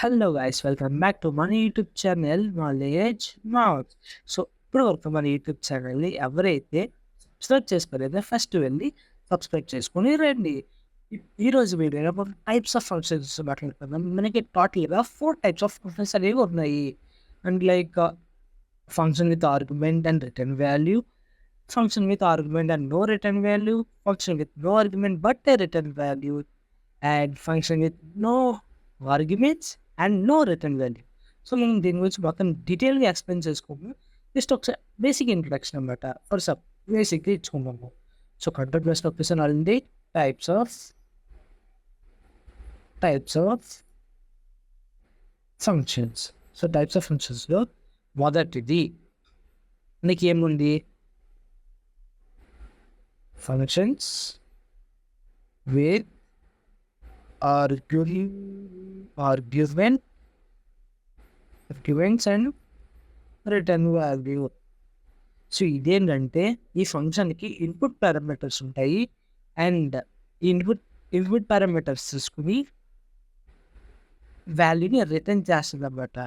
Hello guys, welcome back to మన YouTube channel KnowledgeKnocks. So ఇప్పుడు వరకు మన యూట్యూబ్ ఛానల్ని ఎవరైతే సబ్స్క్రైబ్ చేసుకోలేదో ఫస్ట్ వెళ్ళి సబ్స్క్రైబ్ చేసుకొని రండి. ఈరోజు వీడియోలో మనం టైప్స్ ఆఫ్ ఫంక్షన్స్ మాట్లాడుకుందాం. మనకి టోటల్గా 4 టైప్స్ ఆఫ్ ఫంక్షన్స్ అనేవి ఉన్నాయి. And like function with argument and return value, function with argument and no return value, function with no argument but a return value, and function with no arguments and no return value. So మనం దీని గురించి మొత్తం డీటెయిల్గా explain చేసుకోము. Just ఒకసారి basic introduction అనమాట. For సబ్ బేసిక్గా ఇచ్చుకున్నాము. So content based officer already types of functions. So types of ఫంక్షన్స్లో మొదటిది మనకి ఏముంది? functions with arguments and return value. So ఇదేంటంటే ఈ ఫంక్షన్కి ఇన్పుట్ పారామీటర్స్ ఉంటాయి అండ్ ఇన్పుట్ పారామీటర్స్ తీసుకుని వాల్యూని రిటర్న్ చేస్తుంది అన్నమాట.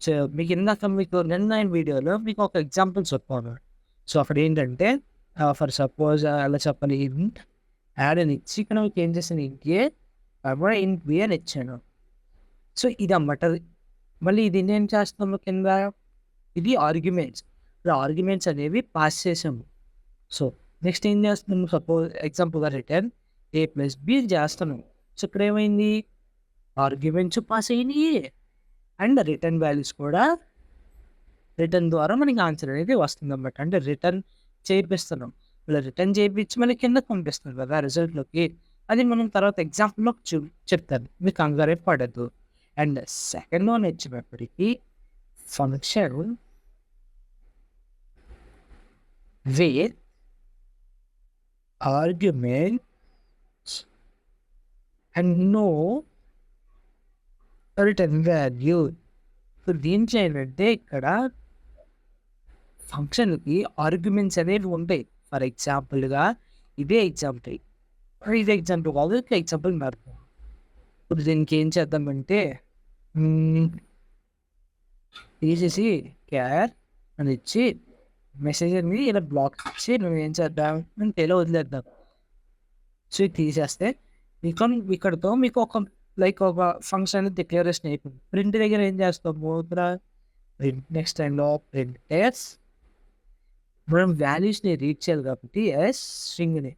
సో మీకు నిన్న వీడియోలో మీకు ఒక ఎగ్జాంపుల్ చెప్పాను. సో అక్కడ ఏంటంటే ఫర్ సపోజ్ అలా చెప్పాలి, యాడ్ అని ఇచ్చి ఇక్కడ మీకు ఏం చేసాను, ఇంట్ బి అని ఇచ్చాను. సో ఇది అన్నమాట. మళ్ళీ ఇది ఏం చేస్తాము కింద, ఇది ఆర్గ్యుమెంట్స్. ఇప్పుడు ఆర్గ్యుమెంట్స్ అనేవి పాస్ చేసాము. సో నెక్స్ట్ ఏం చేస్తున్నాము, సపోజ్ ఎగ్జాంపుల్గా రిటర్న్ A+B చేస్తాను. సో ఇక్కడ ఏమైంది, ఆర్గ్యుమెంట్స్ పాస్ అయినాయి అండ్ రిటర్న్ వాల్యూస్ కూడా రిటర్న్ ద్వారా మనకి ఆన్సర్ అనేది వస్తుంది అన్నమాట. అంటే రిటర్న్ చేయిస్తున్నాం, ఇలా రిటర్న్ చేయించి మనకి కింద పంపిస్తుంది కదా రిజల్ట్లోకి. అది మనం తర్వాత ఎగ్జాంపుల్లో చెప్తాను, మీకు కంగారే పడద్దు. అండ్ సెకండ్ వన్ వచ్చేటప్పటికి function with arguments and no return value. So దీంట్లో ఏంటంటే ఇక్కడ ఫంక్షన్కి ఆర్గ్యుమెంట్స్ అనేవి ఉంటాయి. ఫర్ ఎగ్జాంపుల్గా ఇదే ఎగ్జాంపుల్ కాదు, ఎగ్జాంపుల్ మారుతాం. ఇప్పుడు దీనికి ఏం చేద్దామంటే తీసేసి క్యార్ అని ఇచ్చి మెసేజ్ అని ఇలా బ్లాక్ ఇచ్చి నువ్వు ఏం చేద్దాం అంటే ఇలా వదిలేద్దాం. సో ఇది తీసేస్తే ఇక్కడతో మీకు ఒక ఒక ఫంక్షన్ డిక్లరేషన్ అయిపోయింది. ప్రింట్ దగ్గర ఏం చేస్తాము, ప్రింట్ నెక్స్ట్ టైంలో ప్రింట్ ఎస్, మనం వాల్యూస్ని రీడ్ చేయాలి కాబట్టి ఎస్ స్ట్రింగ్ని.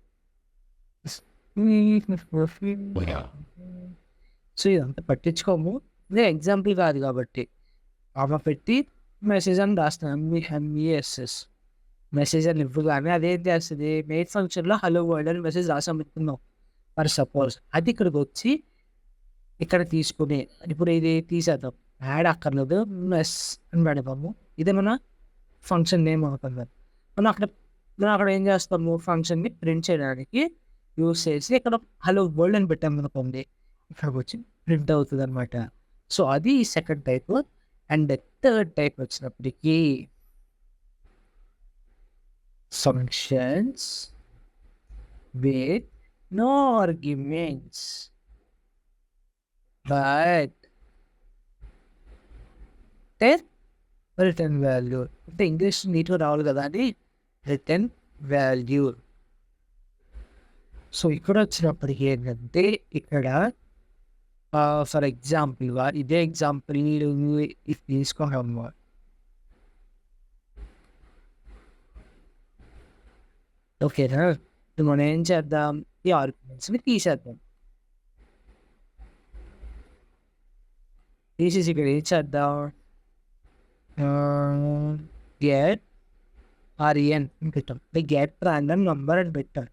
సో ఇదంతా పట్టించుకోము, ఇదే ఎగ్జాంపుల్ కాదు కాబట్టి ఆమె పెట్టి మెసేజ్ అని రాస్తాను, ఎంఈఎస్ఎస్ మెసేజ్ అని ఇవ్వగానే అదేం చేస్తుంది, మెయిన్ ఫంక్షన్లో హలో వరల్డ్ అని మెసేజ్ రాసామనుకున్నాం ఫర్ సపోజ్. అది ఇక్కడికి వచ్చి ఇక్కడ తీసుకుని ఇప్పుడు ఇది తీసేద్దాం, యాడ్ అక్కర్లేదు, ఎస్ అని పెడతాము. ఇదే మన ఫంక్షన్ నేమ్ అవుతుంది. మనం అక్కడ ఏం చేస్తాము, ఫంక్షన్ని ప్రింట్ చేయడానికి యూస్ చేసి ఇక్కడ హలో వరల్డ్ అని పెట్టాము అనుకోండి, ఇక్కడికి వచ్చి ప్రింట్ అవుతుంది అనమాట. సో అది second type. And third type వచ్చినప్పటికీ functions with no arguments but return value. అంటే ఇంగ్లీష్ నీట్గా రావాలి కదా అని రిటర్న్ వాల్యూ. సో ఇక్కడ వచ్చినప్పటికీ ఏంటంటే ఇక్కడ ఫర్ ఎగ్జాంపుల్గా ఇదే ఎగ్జాంపుల్ తీసుకోము. ఓకేనా, మనం ఏం చేద్దాం, ఈ ఆర్గ్యుమెంట్స్ని తీసేద్దాం. తీసేసి ఇక్కడ ఏం చేద్దాం, గెట్ ఆర్ఎన్ అని పెట్టాం, గెట్ ర్యాండమ్ నంబర్ అని పెట్టాం.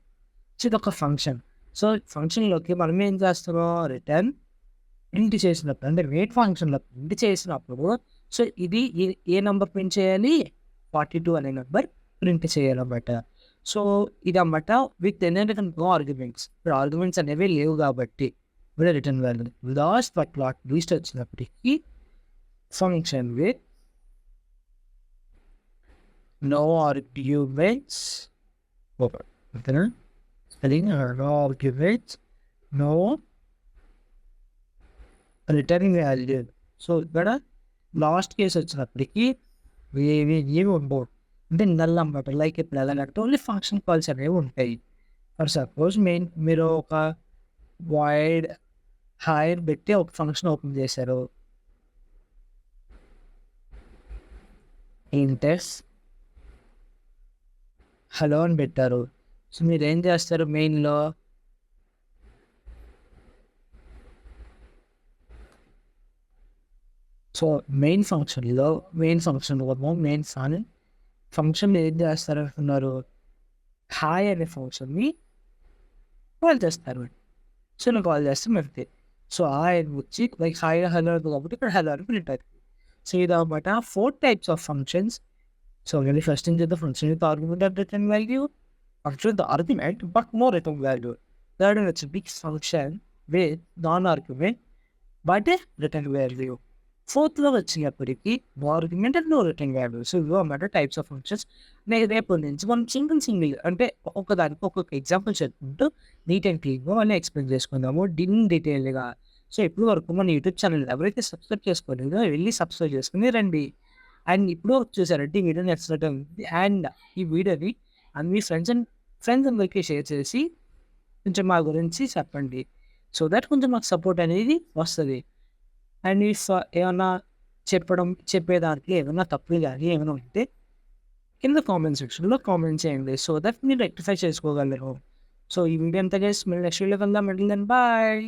సో ఇది ఒక ఫంక్షన్. సో ఫంక్షన్లోకి మనం ఏం చేస్తామో రిటర్న్ ప్రింట్ చేసినప్పుడు, అంటే వెయిట్ ఫంక్షన్లో ప్రింట్ చేసినప్పుడు సో ఇది ఏ నెంబర్ ప్రింట్ చేయాలి, 42 అనే నెంబర్ ప్రింట్ చేయాలన్నమాట. సో ఇది అన్నమాట విత్ నో ఆర్గ్యుమెంట్స్. ఇప్పుడు ఆర్గ్యుమెంట్స్ అనేవి లేవు కాబట్టి ఇప్పుడు return value. Last but not least వచ్చినప్పటికీ function with no arguments, spelling no arguments, no returning value. So ఇక్కడ లాస్ట్ కేసు వచ్చినప్పటికి ఏమి ఉండవు, అంటే నల్ అన్నమాట. లైక్ ఇప్పుడు ఎలాగంటే ఓన్లీ ఫంక్షన్ కాల్స్ అనేవి ఉంటాయి. ఫర్ సపోజ్ మీరు ఒక వాయిడ్ హాయ్ అని పెట్టి ఒక ఫంక్షన్ ఓపెన్ చేశారు, ఇంటెక్స్ హలో అని పెట్టారు. సో మీరు ఏం చేస్తారు మెయిన్లో, సో మెయిన్ ఫంక్షన్లో మెయిన్ ఫంక్షన్ ఏం చేస్తారు అంటున్నారు, హాయ్ అనే ఫంక్షన్ని కాల్ చేస్తారు. సో నేను కాల్ చేస్తే మెడితే సో హాయ్ అని వచ్చి లైక్ హాయ్ హలో కాబట్టి ఇక్కడ హలో అని ప్రింట్ అవుతుంది. సో ఇదన్నమాట 4 types of functions. So when we first into the function with argument and return value, function with the argument but no return value. Third one, it's a big function with non-argument but a return value. Fourth లో వచ్చినప్పటికీ no argument and no return value. So ఇవి అన్నమాట types of functions. రేపు నుంచి మనం single అంటే ఒక్కొక్కదానికి ఒక్కొక్క example చెప్పుకుంటూ నీట్ అండ్ క్లీన్గా అన్నీ ఎక్స్ప్లెయిన్ చేసుకుందాము డీటెయిల్గా. సో ఇప్పుడు వరకు మన యూట్యూబ్ ఛానల్ ఎవరైతే సబ్స్క్రైబ్ చేసుకోలేదో వెళ్ళి సబ్స్క్రైబ్ చేసుకుని రండి. అండ్ ఇప్పుడు చూసారంటే ఈ వీడియో నచ్చినట్టు అండ్ ఈ వీడియోని అండ్ మీ ఫ్రెండ్స్ అందరికీ షేర్ చేసి కొంచెం మా గురించి చెప్పండి. సో దట్ కొంచెం మాకు సపోర్ట్ అనేది వస్తుంది. అండ్ ఏమన్నా చెప్పేదానికి ఏమైనా తప్పులు కానీ ఏమైనా ఉంటే కింద కామెంట్ సెక్షన్లో కామెంట్ చేయండి. సో దట్ మీరు రెక్టిఫై చేసుకోగలరు. సో ఈ వీడియో అంతా చేసి మళ్ళీ నెక్స్ట్ వీడియో వెళ్దాం. బాయ్.